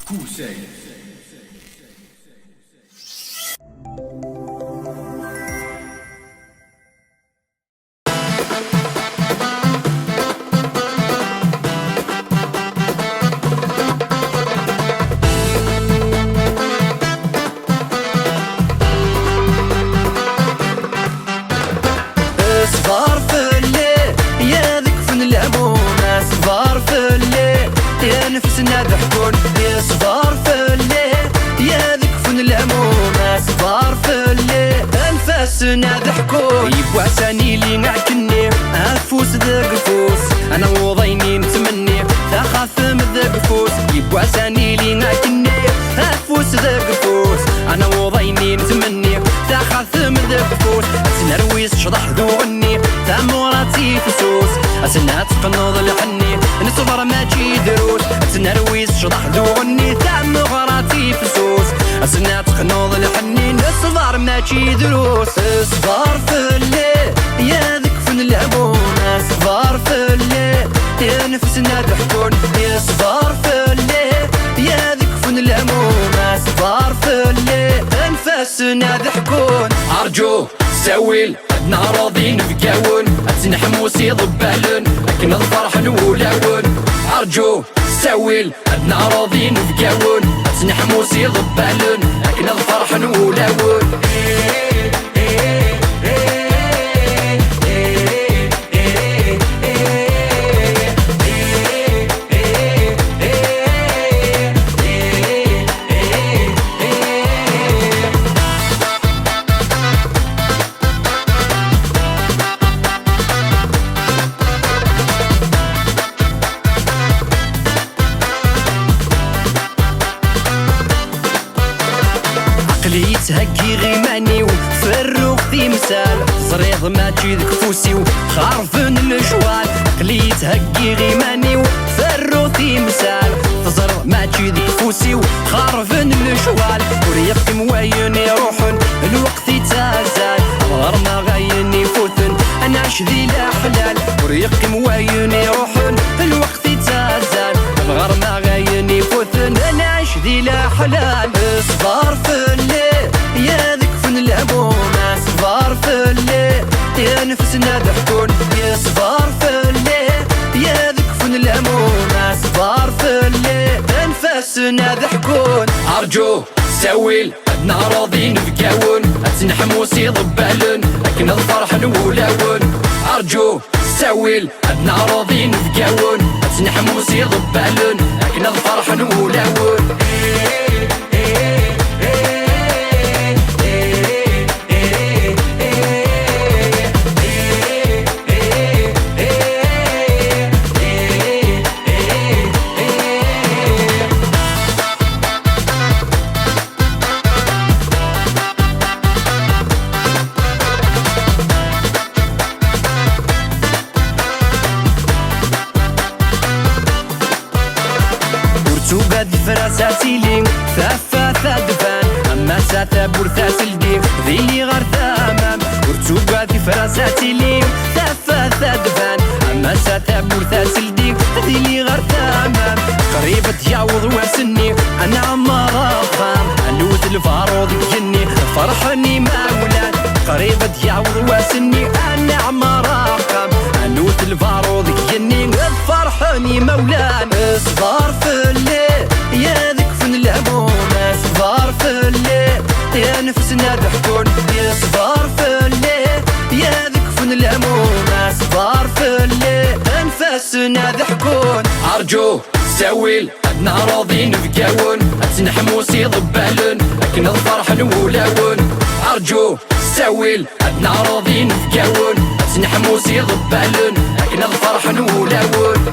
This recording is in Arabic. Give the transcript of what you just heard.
كوساي. صغار في الليل يا ذيك فن العمومة، صغار في الليل يا نفسنا ضحكون، يا صغار في الليل يا ذيك فن العمومة، صغار في الليل انفاسنا ضحكون. يبوا عساني لي نعكني افوس ذاك فوس، انا وضيني نتمني تخاف من ذاك فوس. يبوا عساني لي نعكني افوس ذاك فوس، انا وضيني نتمني تخاف من ذاك فوس. نرويس شضح ذو غني تاموراتي فسوس، اسنا تقنض الحني نصبر ما تجي دروس. نرويس شضح ذو غني تاموراتي فسوس، اسنا تقنض الحني نصبر ما تجي دروس. صغار في الليل يا ذيك فن العمومة، صغار في الليل يا نفسنا ضحكون، يا صغار في الليل يا ذيك فن العمومة، صغار في الليل انفاسنا ضحكون. أرجو ساويل عدنا راضين بقاون، تنحموسي ضبالن لكن الفرح نولاون. أرجو ساويل عدنا راضين بقاون، تنحموسي ضبالن لكن الفرح نولاون. عقلي تهكي غيماني وفروغ في مسال، زريض ما تجيذك فوسي وخارفن الجوال. عقلي تهكي غيماني وفروغ في مسال، تزرض ما تجيذك فوسي وخارفن الجوال. وريقي مواين يروحن الوقت يتازال، غير ما غاين يفوتن انا عش ذي الاحلال. وريقي مواين يروحن الوقت يتازال، غير ما غاين يفوتن انا عش ذي الاحلال. صغار في الليل يا ذيك فن العمومة، صغار في الليل يا نفسنا ضحكون، يا صغار في الليل يا ذيك فن العمومة، صغار في الليل انفاسنا ضحكون. أرجو ساويل عدنا راضين بقاون، تنحموسي ضبالن لكن الفرح نولاون. أرجو ساويل عدنا راضين بقاون، تنحموسي ضبالن لكن الفرح نولاون. توقد فراساتي لي ثافة دفان، أما ساتا برثات الديم ذي اللي غير ثامام. ورتوقد فراساتي لي ثافة دفان، أما ساتا برثات الديم ذي اللي غير ثامام. قريبة تجاوض واسني أنا عمار خام، أنوت الفاروض يجني فرحني مولان. قريبة تجاوض واسني أنا عمار خام، أنوت الفاروض يجني فرحني مولان. صغار في الليل يا ذيك فن العمومة، صغار في الليل يا نفسنا ضحكون، يا صغار في الليل يا ذيك فن العمومة، صغار في الليل انفاسنا ضحكون. أرجو ساويل عدنا راضين بقاون، تنحموسي ضبالن لكن الفرح نولاون. أرجو ساويل عدنا راضين بقاون، تنحموسي ضبالن لكن الفرح نولاون.